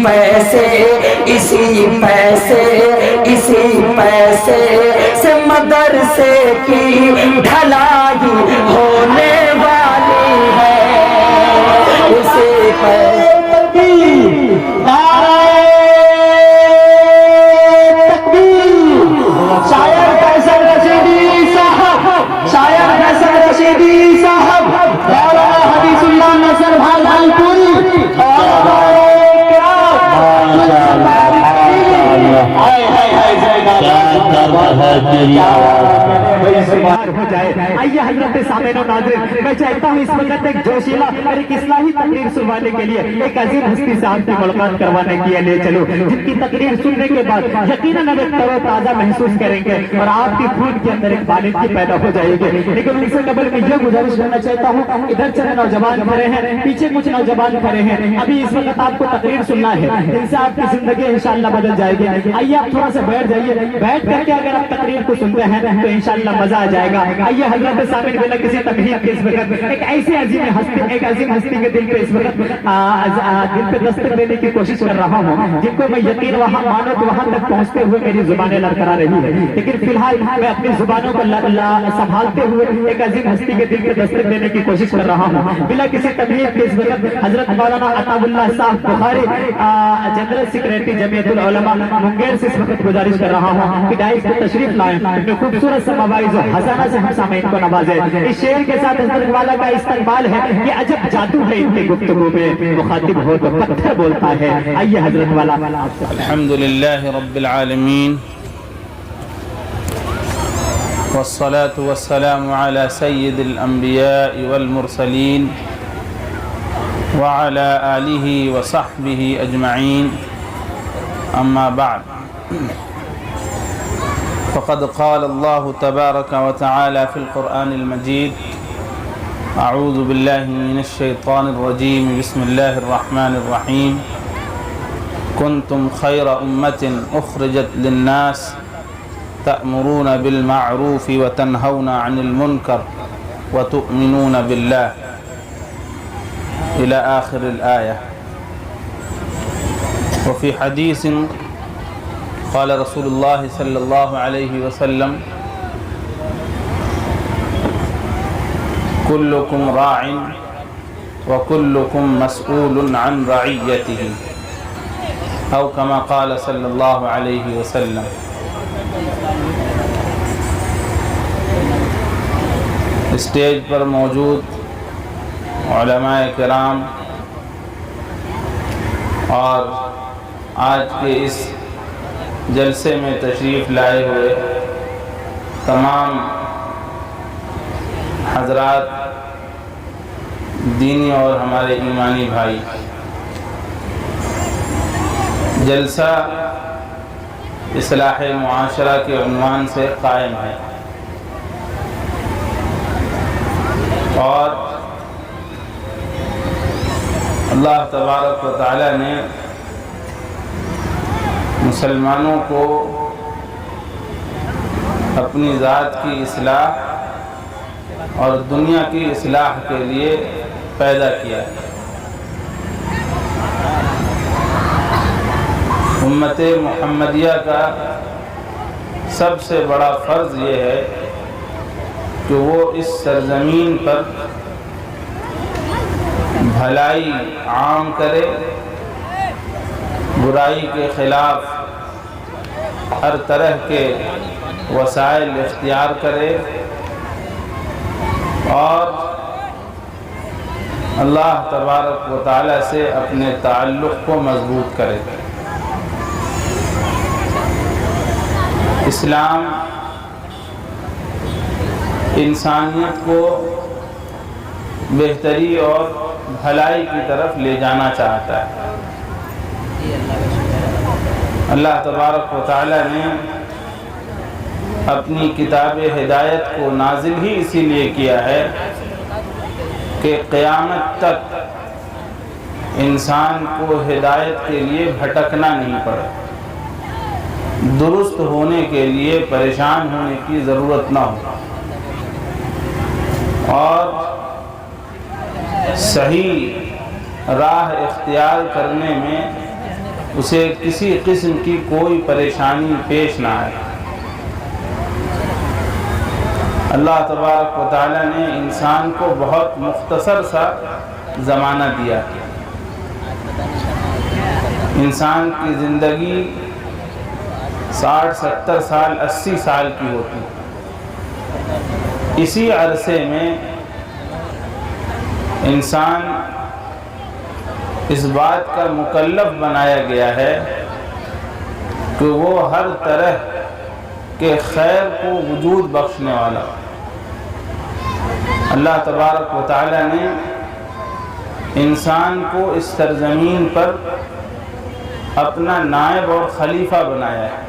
پیسے اسی پیسے سے مدرسے کی ڈھلائی ہونے والی ہے اسی پیسے ہو جائے. آئیے حضرت سامعین و ناظرین، میں چاہتا ہوں اس وقت ایک جوشیلا اور ایک اصلاحی تقریر سنوانے کے لیے ایک عظیم ہستی صاحب کی ملاقات کروانے کے لیے چلو، جن کی تقریر سننے کے بعد یقیناً ہم ایک تر و تازہ محسوس کریں گے اور آپ کی خون کے اندر ایک بالغ کی پیدا ہو جائے گی. لیکن ان سے قبل میں یہ گزارش کرنا چاہتا ہوں، ادھر چلے نوجوان کھڑے ہیں، پیچھے کچھ نوجوان کھڑے ہیں، ابھی اس وقت آپ کو تقریر سننا ہے، ان سے آپ کی زندگی انشاءاللہ بدل جائے گی. آئیے آپ تھوڑا سا بیٹھ جائیے، بیٹھ کر کے اگر آپ تقریر کو سنتے ہیں تو انشاءاللہ مزہ آ جائے گا. آئیے حضرت سامعین بلا کسی تمہید کے اس وقت ایک ایسی عظیم ہستی کے دل پہ اس وقت دل پہ دستک دینے کی کوشش کر رہا ہوں، جن کو میں یقین وہاں مانو تو وہاں تک پہنچتے ہوئے میری زبانیں لڑکھڑا رہی ہے، لیکن فی الحال میں اپنی زبانوں کو سنبھالتے ہوئے ایک عظیم ہستی کے دل پہ دستک دینے کی کوشش کر رہا ہوں. بلا کسی تمہید کے اس وقت حضرت مولانا عطا اللہ صاحب بخاری جنرل سیکریٹری جمعیت العلماء منگیر سے اس وقت گزارش کر رہا ہوں کہ ڈائس کو تشریف لائیں، خوبصورت سے مواعظ و خزانہ سے ہم سامعین کو نوازے. اس شعر کے ساتھ حضرت والا کا استقبال ہے کہ عجب جادو ہے ان کی گفتگو میں، مخاطب ہو تو پتھر بولتا ہے. آئیے حضرت والا. الحمدللہ رب العالمین والصلاة والسلام على سید الانبیاء والمرسلین وعلى آلہ وصحبہ اجمعین. اما بعد، فقد قال الله تبارك وتعالى في القرآن المجيد: أعوذ بالله من الشيطان الرجيم، بسم الله الرحمن الرحيم. كنتم خير أمة أخرجت للناس تأمرون بالمعروف وتنهون عن المنكر وتؤمنون بالله إلى آخر الآية. وفي حديث قال رسول الله صلى الله عليه وسلم: كلكم راع وكلكم مسؤول عن رعيته، أو كما قال صلى الله عليه وسلم. اسٹیج پر موجود علماء کرام اور آج کے اس جلسے میں تشریف لائے ہوئے تمام حضرات، دینی اور ہمارے ایمانی بھائی، جلسہ اصلاح معاشرہ کے عنوان سے قائم ہے اور اللہ تبارک و تعالی نے مسلمانوں کو اپنی ذات کی اصلاح اور دنیا کی اصلاح کے لیے پیدا کیا ہے. امت محمدیہ کا سب سے بڑا فرض یہ ہے کہ وہ اس سرزمین پر بھلائی عام کرے، برائی کے خلاف ہر طرح کے وسائل اختیار کرے اور اللہ تبارک و تعالی سے اپنے تعلق کو مضبوط کرے. اسلام انسانیت کو بہتری اور بھلائی کی طرف لے جانا چاہتا ہے. اللہ تبارک و تعالی نے اپنی کتاب ہدایت کو نازل ہی اسی لیے کیا ہے کہ قیامت تک انسان کو ہدایت کے لیے بھٹکنا نہیں پڑے، درست ہونے کے لیے پریشان ہونے کی ضرورت نہ ہو اور صحیح راہ اختیار کرنے میں اسے کسی قسم کی کوئی پریشانی پیش نہ آئے۔ اللہ تبارک و تعالیٰ نے انسان کو بہت مختصر سا زمانہ دیا۔ انسان کی زندگی 60 70 سال 80 سال کی ہوتی، اسی عرصے میں انسان اس بات کا مکلف بنایا گیا ہے کہ وہ ہر طرح کے خیر کو وجود بخشنے والا۔ اللہ تبارک و تعالیٰ نے انسان کو اس سرزمین پر اپنا نائب اور خلیفہ بنایا ہے۔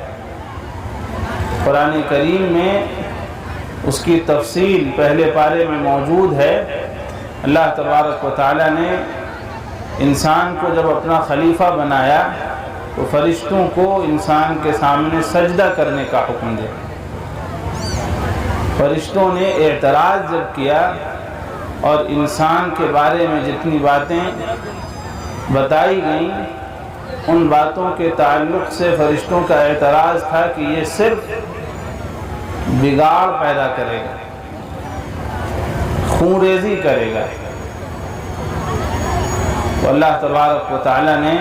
قرآن کریم میں اس کی تفصیل پہلے پارے میں موجود ہے۔ اللہ تبارک و تعالیٰ نے انسان کو جب اپنا خلیفہ بنایا تو فرشتوں کو انسان کے سامنے سجدہ کرنے کا حکم دیا۔ فرشتوں نے اعتراض جب کیا اور انسان کے بارے میں جتنی باتیں بتائی گئیں، ان باتوں کے تعلق سے فرشتوں کا اعتراض تھا کہ یہ صرف بگاڑ پیدا کرے گا، خون ریزی کرے گا۔ تو اللہ تبارک و تعالیٰ نے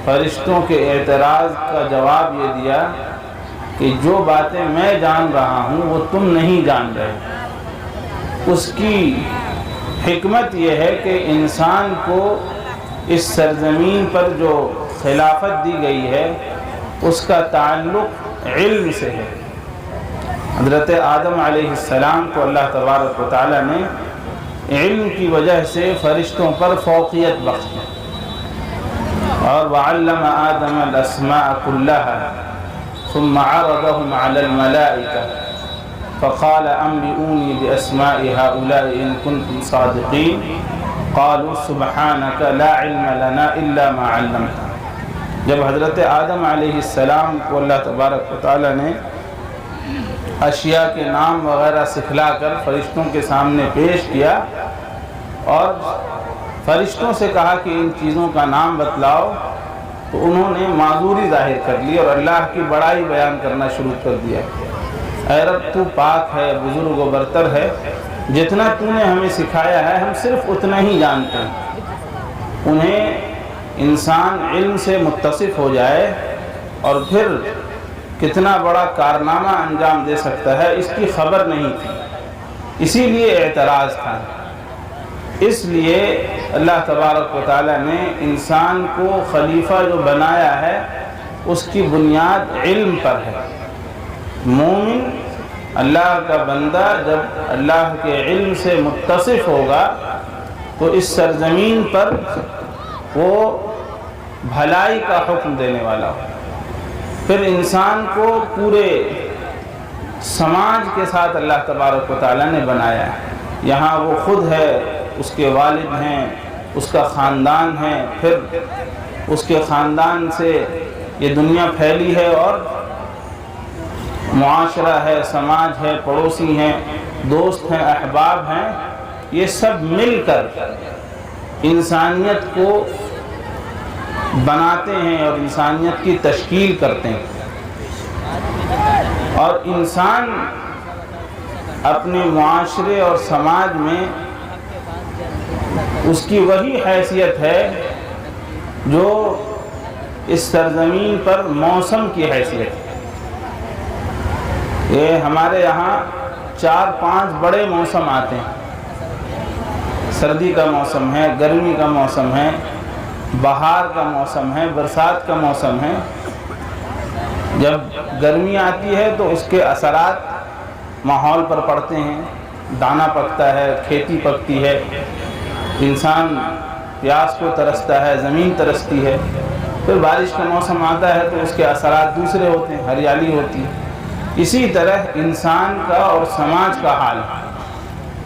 فرشتوں کے اعتراض کا جواب یہ دیا کہ جو باتیں میں جان رہا ہوں وہ تم نہیں جان رہے۔ اس کی حکمت یہ ہے کہ انسان کو اس سرزمین پر جو خلافت دی گئی ہے اس کا تعلق علم سے ہے۔ حضرت آدم علیہ السلام کو اللہ تبارک و تعالیٰ نے علم کی وجہ سے فرشتوں پر فوقیت بخشی، اور وعلم آدم الاسماء كلها ثم عرضهم على الملائكة فقال انبئوني باسماء هؤلاء ان كنتم صادقين قالوا سبحانك لا علم لنا الا ما علمتنا۔ جب حضرت آدم علیہ السلام کو اللہ تبارک و تعالیٰ نے اشیاء کے نام وغیرہ سکھلا کر فرشتوں کے سامنے پیش کیا اور فرشتوں سے کہا کہ ان چیزوں کا نام بتلاؤ، تو انہوں نے معذوری ظاہر کر لی اور اللہ کی بڑائی بیان کرنا شروع کر دیا۔ اے رب تو پاک ہے، بزرگ و برتر ہے، جتنا تو نے ہمیں سکھایا ہے ہم صرف اتنا ہی جانتے ہیں۔ انہیں انسان علم سے متصف ہو جائے اور پھر کتنا بڑا کارنامہ انجام دے سکتا ہے اس کی خبر نہیں تھی، اسی لیے اعتراض تھا۔ اس لیے اللہ تبارک و تعالیٰ نے انسان کو خلیفہ جو بنایا ہے اس کی بنیاد علم پر ہے۔ مومن اللہ کا بندہ جب اللہ کے علم سے متصف ہوگا تو اس سرزمین پر وہ بھلائی کا حکم دینے والا ہو۔ پھر انسان کو پورے سماج کے ساتھ اللہ تبارک و تعالیٰ نے بنایا ہے۔ یہاں وہ خود ہے، اس کے والد ہیں، اس کا خاندان ہے، پھر اس کے خاندان سے یہ دنیا پھیلی ہے اور معاشرہ ہے، سماج ہے، پڑوسی ہیں، دوست ہیں، احباب ہیں، یہ سب مل کر انسانیت کو بناتے ہیں اور انسانیت کی تشکیل کرتے ہیں۔ اور انسان اپنے معاشرے اور سماج میں اس کی وہی حیثیت ہے جو اس سرزمین پر موسم کی حیثیت ہے۔ یہ ہمارے یہاں 4-5 بڑے موسم آتے ہیں۔ سردی کا موسم ہے، گرمی کا موسم ہے، بہار کا موسم ہے، برسات کا موسم ہے۔ جب گرمی آتی ہے تو اس کے اثرات ماحول پر پڑتے ہیں، دانا پکتا ہے، کھیتی پکتی ہے، انسان پیاس کو ترستا ہے، زمین ترستی ہے۔ پھر بارش کا موسم آتا ہے تو اس کے اثرات دوسرے ہوتے ہیں، ہریالی ہوتی ہے۔ اسی طرح انسان کا اور سماج کا حال ہے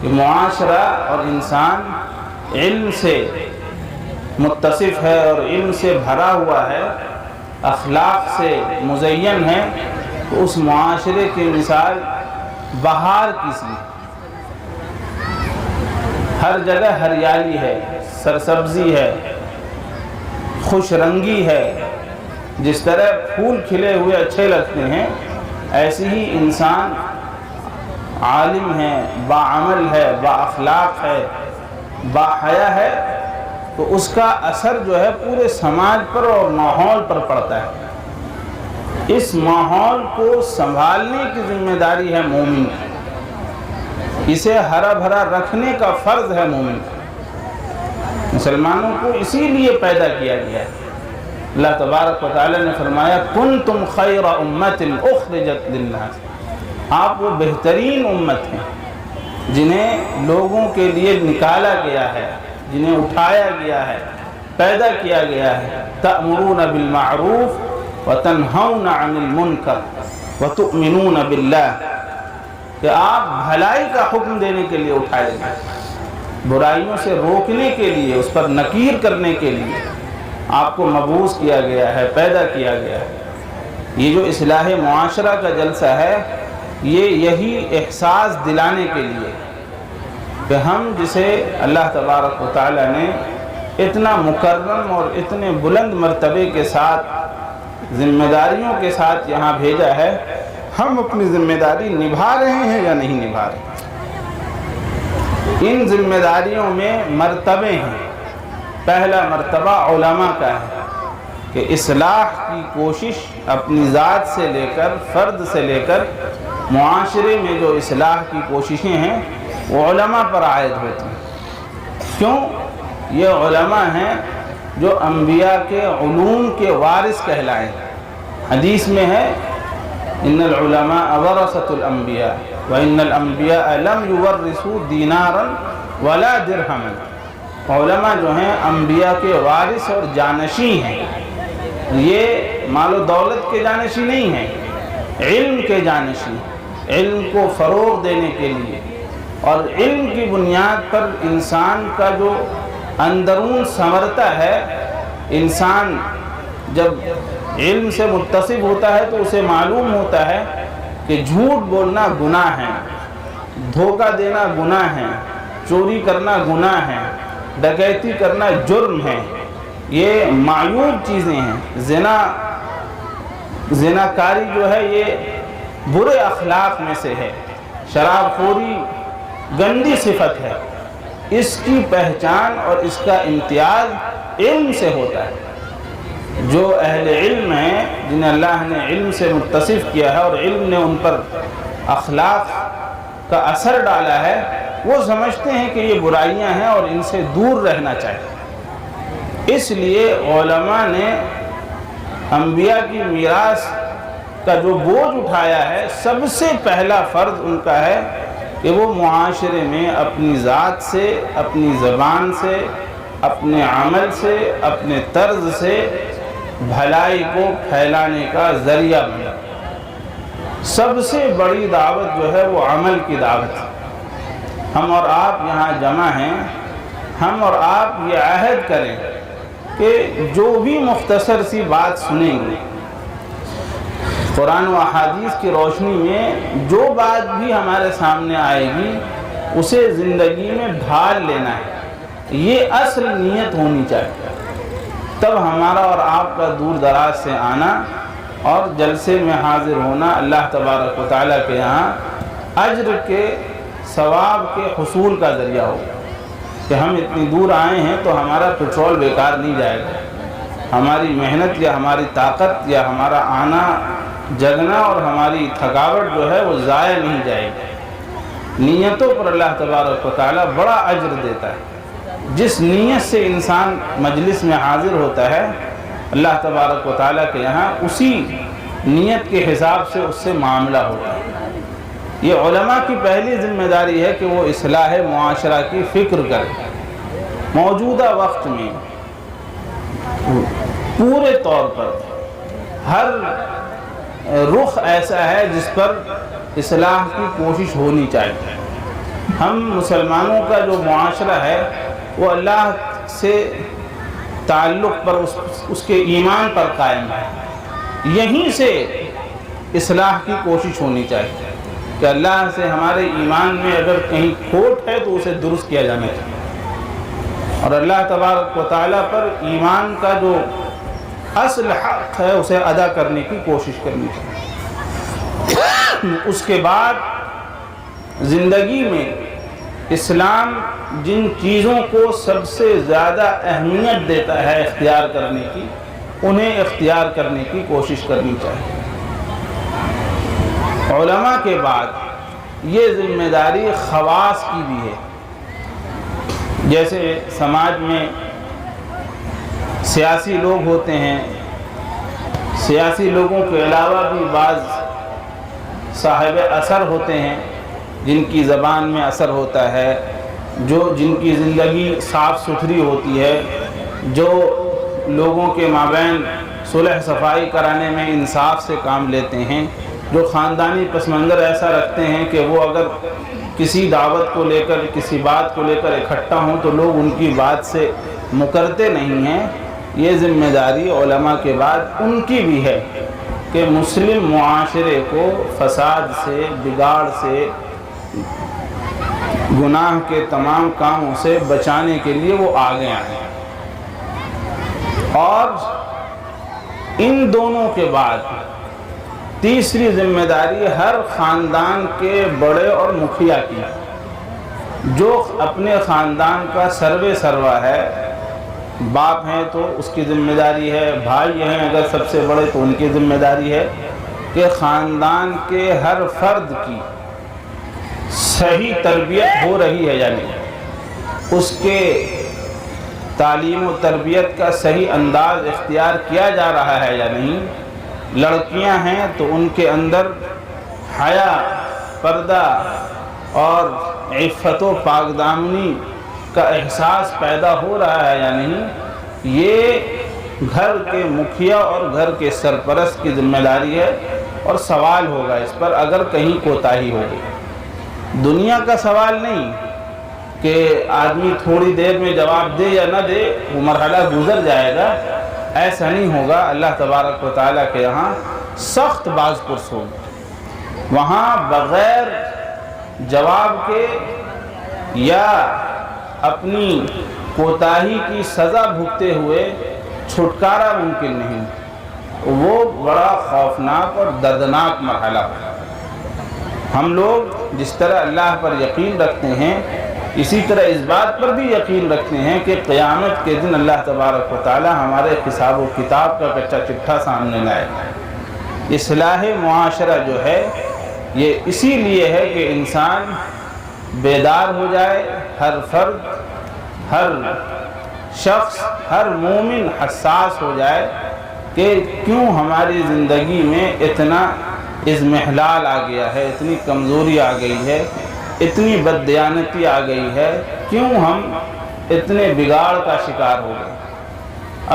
کہ معاشرہ اور انسان علم سے متصف ہے اور علم سے بھرا ہوا ہے، اخلاق سے مزین ہے، تو اس معاشرے کی مثال بہار کی سی، ہر جگہ ہریالی ہے، سرسبزی ہے، خوش رنگی ہے، جس طرح پھول کھلے ہوئے اچھے لگتے ہیں، ایسے ہی انسان عالم ہے، باعمل ہے، با اخلاق ہے، با حیا ہے، تو اس کا اثر جو ہے پورے سماج پر اور ماحول پر پڑتا ہے۔ اس ماحول کو سنبھالنے کی ذمہ داری ہے مومن کی، اسے ہرا بھرا رکھنے کا فرض ہے مومن کا۔ مسلمانوں کو اسی لیے پیدا کیا گیا ہے۔ اللہ تبارک و تعالی نے فرمایا کنتم خیر امت اخرجت للناس، آپ وہ بہترین امت ہیں جنہیں لوگوں کے لیے نکالا گیا ہے، جنہیں اٹھایا گیا ہے، پیدا کیا گیا ہے۔ تأمرون بالمعروف وتنہون عن المنکر وتؤمنون باللہ، کہ آپ بھلائی کا حکم دینے کے لیے اٹھائے گئے، برائیوں سے روکنے کے لیے، اس پر نکیر کرنے کے لیے آپ کو مبعوث کیا گیا ہے، پیدا کیا گیا ہے۔ یہ جو اصلاح معاشرہ کا جلسہ ہے، یہی احساس دلانے کے لیے کہ ہم جسے اللہ تبارک و تعالی نے اتنا مکرم اور اتنے بلند مرتبے کے ساتھ ذمہ داریوں کے ساتھ یہاں بھیجا ہے، ہم اپنی ذمہ داری نبھا رہے ہیں یا نہیں نبھا رہے۔ ان ذمہ داریوں میں مرتبے ہیں۔ پہلا مرتبہ علماء کا ہے کہ اصلاح کی کوشش اپنی ذات سے لے کر، فرد سے لے کر معاشرے میں جو اصلاح کی کوششیں ہیں وہ علماء پر عائد ہوتی ہیں۔ کیوں؟ یہ علماء ہیں جو انبیاء کے علوم کے وارث کہلائیں۔ حدیث میں ہے ان العلماء ورثۃ الانبیاء وان الانبیاء لم یورثوا دینارا ولا درہما، علماء جو ہیں انبیاء کے وارث اور جانشین ہیں۔ یہ مال و دولت کے جانشین نہیں ہیں، علم کے جانشین، علم کو فروغ دینے کے لیے، اور علم کی بنیاد پر انسان کا جو اندرون سنورتا ہے۔ انسان جب علم سے متصف ہوتا ہے تو اسے معلوم ہوتا ہے کہ جھوٹ بولنا گناہ ہے، دھوکہ دینا گناہ ہے، چوری کرنا گناہ ہے، ڈکیتی کرنا جرم ہے، یہ معیوب چیزیں ہیں۔ زناکاری جو ہے یہ برے اخلاق میں سے ہے، شراب خوری گندی صفت ہے۔ اس کی پہچان اور اس کا امتیاز علم سے ہوتا ہے۔ جو اہل علم ہیں جنہیں اللہ نے علم سے متصف کیا ہے اور علم نے ان پر اخلاق کا اثر ڈالا ہے، وہ سمجھتے ہیں کہ یہ برائیاں ہیں اور ان سے دور رہنا چاہیے۔ اس لیے علماء نے انبیاء کی میراث کا جو بوجھ اٹھایا ہے، سب سے پہلا فرض ان کا ہے کہ وہ معاشرے میں اپنی ذات سے، اپنی زبان سے، اپنے عمل سے، اپنے طرز سے بھلائی کو پھیلانے کا ذریعہ بنے۔ سب سے بڑی دعوت جو ہے وہ عمل کی دعوت ہے۔ ہم اور آپ یہاں جمع ہیں، ہم اور آپ یہ عہد کریں کہ جو بھی مختصر سی بات سنیں گے، قرآن و احادیث کی روشنی میں جو بات بھی ہمارے سامنے آئے گی اسے زندگی میں ڈھال لینا ہے، یہ اصل نیت ہونی چاہیے۔ تب ہمارا اور آپ کا دور دراز سے آنا اور جلسے میں حاضر ہونا اللہ تبارک و تعالیٰ کے یہاں اجر کے، ثواب کے حصول کا ذریعہ ہوگا کہ ہم اتنی دور آئے ہیں تو ہمارا پیٹرول بیکار نہیں جائے گا، ہماری محنت یا ہماری طاقت یا ہمارا آنا جگنا اور ہماری تھکاوٹ جو ہے وہ ضائع نہیں جائے گی۔ نیتوں پر اللہ تبارک و تعالیٰ بڑا اجر دیتا ہے۔ جس نیت سے انسان مجلس میں حاضر ہوتا ہے، اللہ تبارک و تعالیٰ کے یہاں اسی نیت کے حساب سے اس سے معاملہ ہوتا ہے۔ یہ علماء کی پہلی ذمہ داری ہے کہ وہ اصلاح معاشرہ کی فکر کریں۔ موجودہ وقت میں پورے طور پر ہر رخ ایسا ہے جس پر اصلاح کی کوشش ہونی چاہیے۔ ہم مسلمانوں کا جو معاشرہ ہے وہ اللہ سے تعلق پر، اس کے ایمان پر قائم ہے۔ یہیں سے اصلاح کی کوشش ہونی چاہیے کہ اللہ سے ہمارے ایمان میں اگر کہیں کھوٹ ہے تو اسے درست کیا جانا چاہیے، اور اللہ تبارک و تعالیٰ پر ایمان کا جو اصل حق ہے اسے ادا کرنے کی کوشش کرنی چاہیے۔ اس کے بعد زندگی میں اسلام جن چیزوں کو سب سے زیادہ اہمیت دیتا ہے اختیار کرنے کی، انہیں اختیار کرنے کی کوشش کرنی چاہیے۔ علماء کے بعد یہ ذمہ داری خواص کی بھی ہے۔ جیسے سماج میں سیاسی لوگ ہوتے ہیں، سیاسی لوگوں کے علاوہ بھی بعض صاحب اثر ہوتے ہیں جن کی زبان میں اثر ہوتا ہے، جن کی زندگی صاف ستھری ہوتی ہے، جو لوگوں کے مابین صلح صفائی کرانے میں انصاف سے کام لیتے ہیں، جو خاندانی پس منظر ایسا رکھتے ہیں کہ وہ اگر کسی دعوت کو لے کر کسی بات کو لے کر اکٹھا ہوں تو لوگ ان کی بات سے مکرتے نہیں ہیں۔ یہ ذمہ داری علماء کے بعد ان کی بھی ہے کہ مسلم معاشرے کو فساد سے، بگاڑ سے، گناہ کے تمام کاموں سے بچانے کے لیے وہ آگے آئیں۔ اور ان دونوں کے بعد تیسری ذمہ داری ہر خاندان کے بڑے اور مکھیا کی، جو اپنے خاندان کا سروے سروا ہے، باپ ہیں تو اس کی ذمہ داری ہے، بھائی ہیں اگر سب سے بڑے تو ان کی ذمہ داری ہے کہ خاندان کے ہر فرد کی صحیح تربیت ہو رہی ہے یا نہیں، اس کے تعلیم و تربیت کا صحیح انداز اختیار کیا جا رہا ہے یا نہیں۔ لڑکیاں ہیں تو ان کے اندر حیا، پردہ اور عفت و پاک دامنی کا احساس پیدا ہو رہا ہے یا نہیں، یہ گھر کے مکھیا اور گھر کے سرپرست کی ذمہ داری ہے، اور سوال ہوگا اس پر اگر کہیں کوتاہی ہوگی۔ دنیا کا سوال نہیں کہ آدمی تھوڑی دیر میں جواب دے یا نہ دے، وہ مرحلہ گزر جائے گا، ایسا نہیں ہوگا۔ اللہ تبارک و تعالیٰ کے یہاں سخت باز پرس ہوگی، وہاں بغیر جواب کے یا اپنی کوتاہی کی سزا بھگتے ہوئے چھٹکارا ممکن نہیں۔ وہ بڑا خوفناک اور دردناک مرحلہ ہے۔ ہم لوگ جس طرح اللہ پر یقین رکھتے ہیں، اسی طرح اس بات پر بھی یقین رکھتے ہیں کہ قیامت کے دن اللہ تبارک و تعالی ہمارے حساب و کتاب کا کچا چٹھا سامنے لائے گا۔ اصلاح معاشرہ جو ہے یہ اسی لیے ہے کہ انسان بیدار ہو جائے، ہر فرد، ہر شخص، ہر مومن حساس ہو جائے کہ کیوں ہماری زندگی میں اتنا اضمحلال آ گیا ہے، اتنی کمزوری آ گئی ہے، اتنی بددیانتی آ گئی ہے، کیوں ہم اتنے بگاڑ کا شکار ہو گئے۔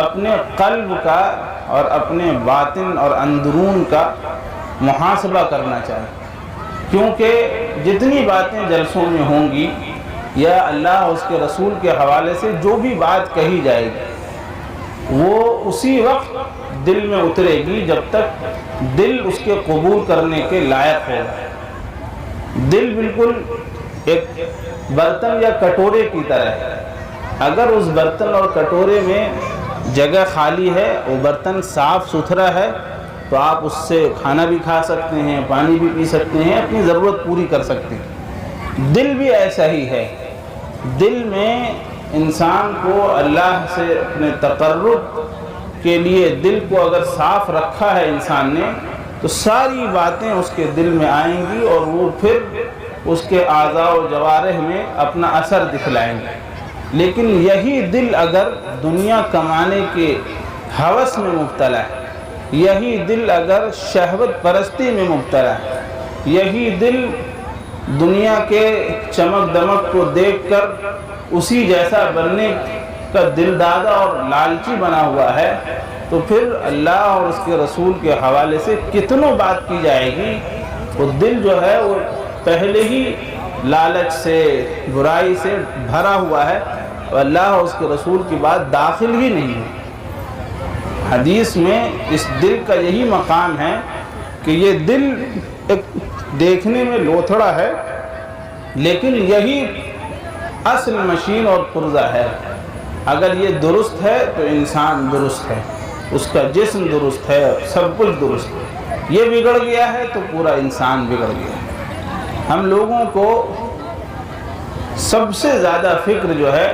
اپنے قلب کا اور اپنے باطن اور اندرون کا محاسبہ کرنا چاہیے، کیونکہ جتنی باتیں جلسوں میں ہوں گی یا اللہ اور اس کے رسول کے حوالے سے جو بھی بات کہی جائے گی، وہ اسی وقت دل میں اترے گی جب تک دل اس کے قبول کرنے کے لائق ہوگا۔ دل بالکل ایک برتن یا کٹورے کی طرح ہے، اگر اس برتن اور کٹورے میں جگہ خالی ہے، وہ برتن صاف ستھرا ہے، تو آپ اس سے کھانا بھی کھا سکتے ہیں، پانی بھی پی سکتے ہیں، اپنی ضرورت پوری کر سکتے ہیں۔ دل بھی ایسا ہی ہے، دل میں انسان کو اللہ سے اپنے تقرب کے لیے دل کو اگر صاف رکھا ہے انسان نے، تو ساری باتیں اس کے دل میں آئیں گی اور وہ پھر اس کے اعضاء و جوارح میں اپنا اثر دکھلائیں گے۔ لیکن یہی دل اگر دنیا کمانے کے ہوس میں مبتلا ہے، یہی دل اگر شہوت پرستی میں مبتلا ہے، یہی دل دنیا کے چمک دمک کو دیکھ کر اسی جیسا بننے کا دل دادا اور لالچی بنا ہوا ہے، تو پھر اللہ اور اس کے رسول کے حوالے سے کتنوں بات کی جائے گی، وہ دل جو ہے وہ پہلے ہی لالچ سے، برائی سے بھرا ہوا ہے، اور اللہ اور اس کے رسول کی بات داخل ہی نہیں ہے۔ حدیث میں اس دل کا یہی مقام ہے کہ یہ دل ایک دیکھنے میں لوتھڑا ہے، لیکن یہی اصل مشین اور پرزہ ہے۔ اگر یہ درست ہے تو انسان درست ہے، اس کا جسم درست ہے، سب کچھ درست ہے، یہ بگڑ گیا ہے تو پورا انسان بگڑ گیا ہے۔ ہم لوگوں کو سب سے زیادہ فکر جو ہے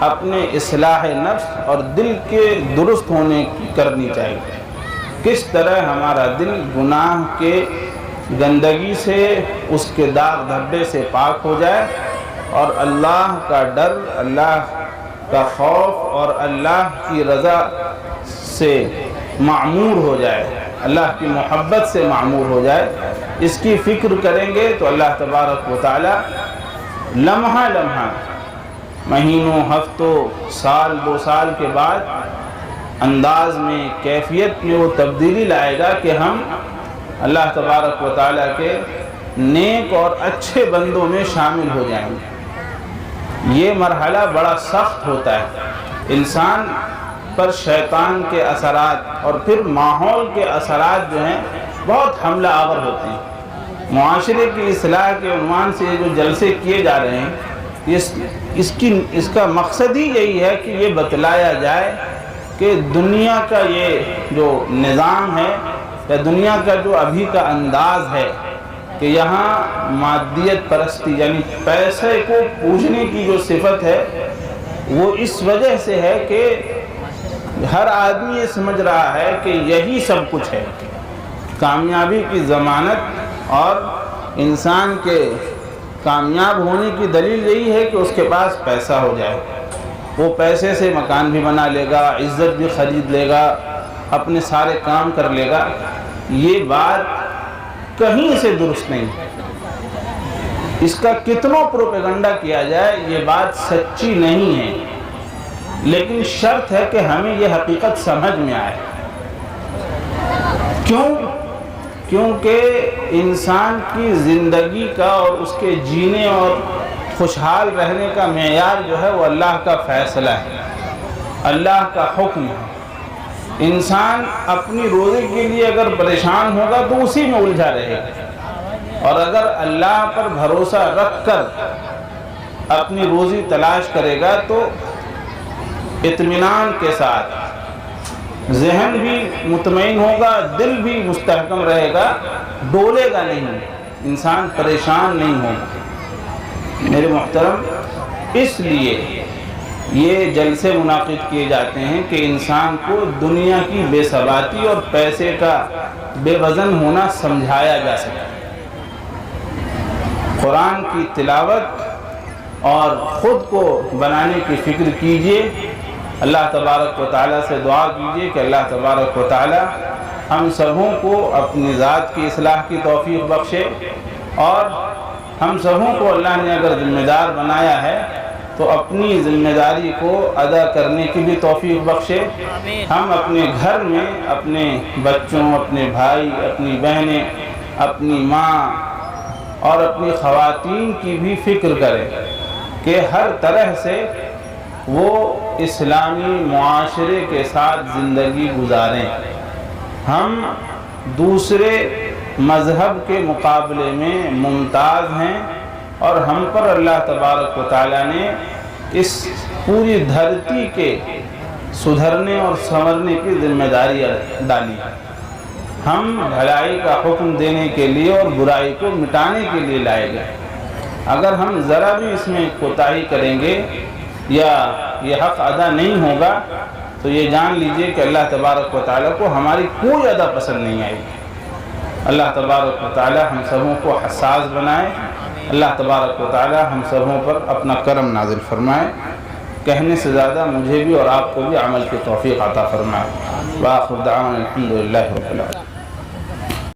اپنے اصلاح نفس اور دل کے درست ہونے کی کرنی چاہیے۔ کس طرح ہمارا دل گناہ کے گندگی سے، اس کے داغ دھبے سے پاک ہو جائے اور اللہ کا ڈر، اللہ کا خوف اور اللہ کی رضا سے معمور ہو جائے، اللہ کی محبت سے معمور ہو جائے، اس کی فکر کریں گے تو اللہ تبارک و تعالی لمحہ لمحہ، مہینوں، ہفتوں، سال، 2 سال کے بعد انداز میں، کیفیت میں وہ تبدیلی لائے گا کہ ہم اللہ تبارک و تعالیٰ کے نیک اور اچھے بندوں میں شامل ہو جائیں گے۔ یہ مرحلہ بڑا سخت ہوتا ہے، انسان پر شیطان کے اثرات اور پھر ماحول کے اثرات جو ہیں بہت حملہ آور ہوتے ہیں۔ معاشرے کی اصلاح کے عنوان سے جو جلسے کیے جا رہے ہیں، اس کا مقصد ہی یہی ہے کہ یہ بتلایا جائے کہ دنیا کا یہ جو نظام ہے یا دنیا کا جو ابھی کا انداز ہے کہ یہاں مادیت پرستی یعنی پیسے کو پوجنے کی جو صفت ہے وہ اس وجہ سے ہے کہ ہر آدمی یہ سمجھ رہا ہے کہ یہی سب کچھ ہے۔ کامیابی کی ضمانت اور انسان کے کامیاب ہونے کی دلیل یہی ہے کہ اس کے پاس پیسہ ہو جائے، وہ پیسے سے مکان بھی بنا لے گا، عزت بھی خرید لے گا، اپنے سارے کام کر لے گا۔ یہ بات کہیں سے درست نہیں، اس کا کتنوں پروپیگنڈا کیا جائے یہ بات سچی نہیں ہے، لیکن شرط ہے کہ ہمیں یہ حقیقت سمجھ میں آئے۔ کیونکہ انسان کی زندگی کا اور اس کے جینے اور خوشحال رہنے کا معیار جو ہے وہ اللہ کا فیصلہ ہے، اللہ کا حکم ہے۔ انسان اپنی روزی کے لیے اگر پریشان ہوگا تو اسی میں الجھا رہے گا، اور اگر اللہ پر بھروسہ رکھ کر اپنی روزی تلاش کرے گا تو اطمینان کے ساتھ ذہن بھی مطمئن ہوگا، دل بھی مستحکم رہے گا، ڈولے گا نہیں، انسان پریشان نہیں ہوگا۔ میرے محترم، اس لیے یہ جلسے منعقد کیے جاتے ہیں کہ انسان کو دنیا کی بے ثباتی اور پیسے کا بے وزن ہونا سمجھایا جا سکے۔ قرآن کی تلاوت اور خود کو بنانے کی فکر کیجئے، اللہ تبارک و تعالیٰ سے دعا کیجئے کہ اللہ تبارک و تعالیٰ ہم سبوں کو اپنی ذات کی اصلاح کی توفیق بخشے، اور ہم سبوں کو اللہ نے اگر ذمہ دار بنایا ہے تو اپنی ذمہ داری کو ادا کرنے کی بھی توفیق بخشے۔ ہم اپنے گھر میں اپنے بچوں، اپنے بھائی، اپنی بہنیں، اپنی ماں اور اپنی خواتین کی بھی فکر کریں کہ ہر طرح سے وہ اسلامی معاشرے کے ساتھ زندگی گزاریں۔ ہم دوسرے مذہب کے مقابلے میں ممتاز ہیں، اور ہم پر اللہ تبارک و تعالیٰ نے اس پوری دھرتی کے سدھرنے اور سنورنے کی ذمہ داری ڈالی۔ ہم بھلائی کا حکم دینے کے لیے اور برائی کو مٹانے کے لیے لائے گئے۔ اگر ہم ذرا بھی اس میں کوتاہی کریں گے یا یہ حق ادا نہیں ہوگا تو یہ جان لیجئے کہ اللہ تبارک و تعالیٰ کو ہماری کوئی ادا پسند نہیں آئے گی۔ اللہ تبارک و تعالیٰ ہم سبوں کو حساس بنائے، اللہ تبارک و تعالیٰ ہم سبوں پر اپنا کرم نازل فرمائے، کہنے سے زیادہ مجھے بھی اور آپ کو بھی عمل کی توفیق عطا فرمائے۔ وآخر دعوانا الحمدللہ رب العالمین۔